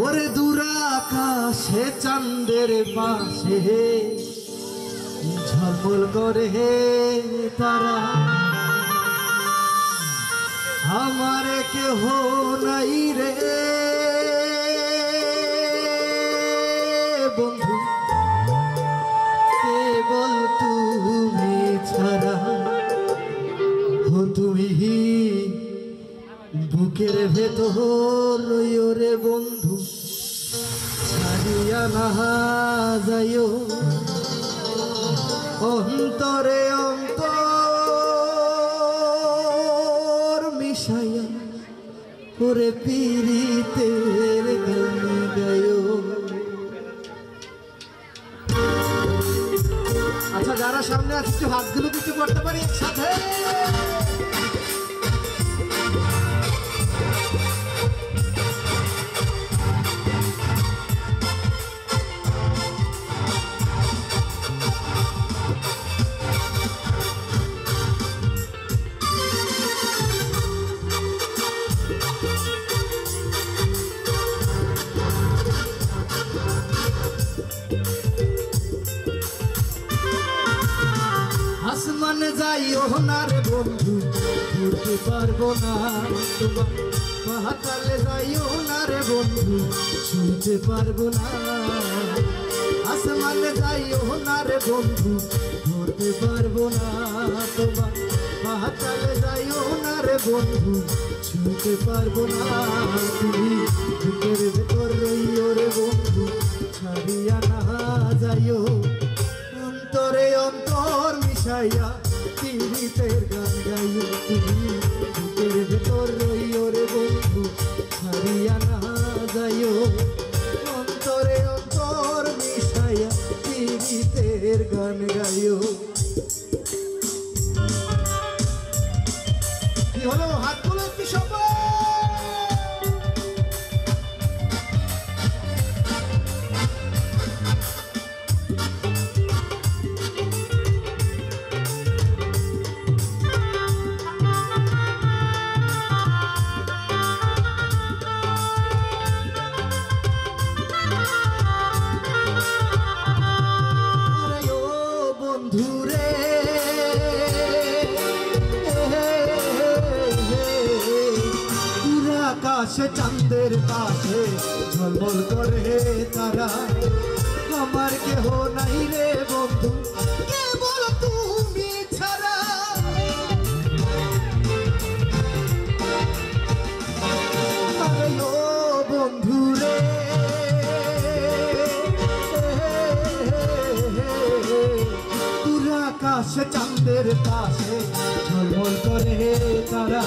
ওরে দূর আকাশে চাঁদের পাশে ঝলমল করে তারা, আমার কেহ নাই রে বন্ধু, কেবল তুমি ছাড়া। ও তুমি বুকের ভেতর রে বন্ধু, ছাড়িয়া না যাইও অন্তরে অন্তর মিশাইয়া, ওরে পীড়িতের গান গায়ো। আচ্ছা, যারা সামনে আছে একটু হাতগুলো কিছু করতে পারি একসাথে। আসমানে যাইও না রে বন্ধু, ঘুরতে পারবো না তোমার, পাতালে যাইও না রে বন্ধু, শুনতে পারবো না। আসমানে যাইও না রে বন্ধু, ঘুরতে পারবো না তোমার, পাতালে যাইও না রে বন্ধু, শুনতে পারবো না। তুমি বুকের ভেতর রইও রে বন্ধু, ছাড়িয়া না যাইও অন্তরে অন্তর মিশাইয়া, পীড়িতের গান গাইও। তুমি বুকের ভেতর রইও রে বন্ধু, ছাড়িয়া না যাইও অন্তরে অন্তর মিশাইয়া, পীড়িতের গান গাইও। কি হলো, হাতগুলো কি সবাই? আকাশে চাঁদের পাশে ঝলমল করে তারা, আমার কেহ নাই রে বন্ধু, কেবল তুমি ছাড়া। আরে ও বন্ধু রে, দূর আকাশে চাঁদের পাশে ঝলমল করে তারা,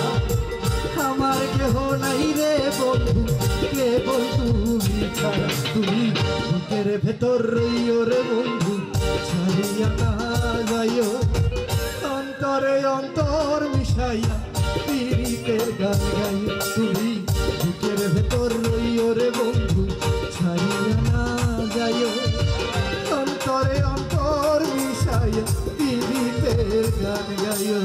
আমার কেহ নাই রে বন্ধু, কেবল তুমি ছাড়া। তুমি বুকের ভেতর রইও রে বন্ধু, ছাড়িয়া না যাইও অন্তরে অন্তর মিশাইয়া, পীড়িতের গান গাইও। তুমি বুকের ভেতর রইও রে বন্ধু, ছাড়িয়া না যাইও অন্তরে অন্তর মিশাইয়া, পীড়িতের গান গাইও।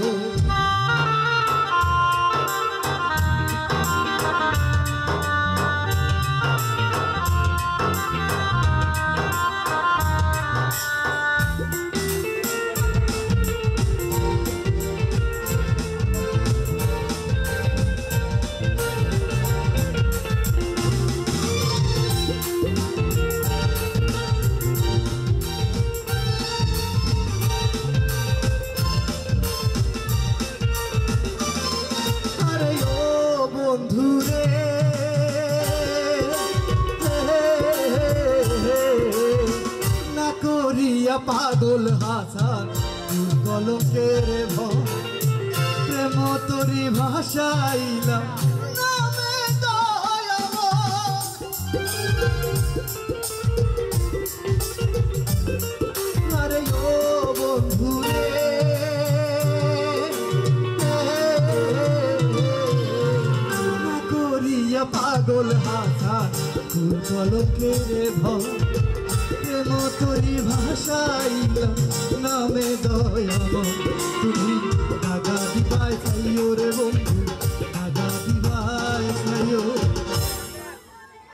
বন্ধু রে, না করিয়া পাগল হাসান কলঙ্কের ভয়, প্রেম তোরি ভাষাইলাম নামে দয়াময়। আরে ও বন্ধু রে, পাগল হাসান কলঙ্কের ভয়, প্রেম তোরি ভাষাইলাম নামে দয়াময়। তুমি দাগা দিবাই চাইও যাইও রে বন্ধু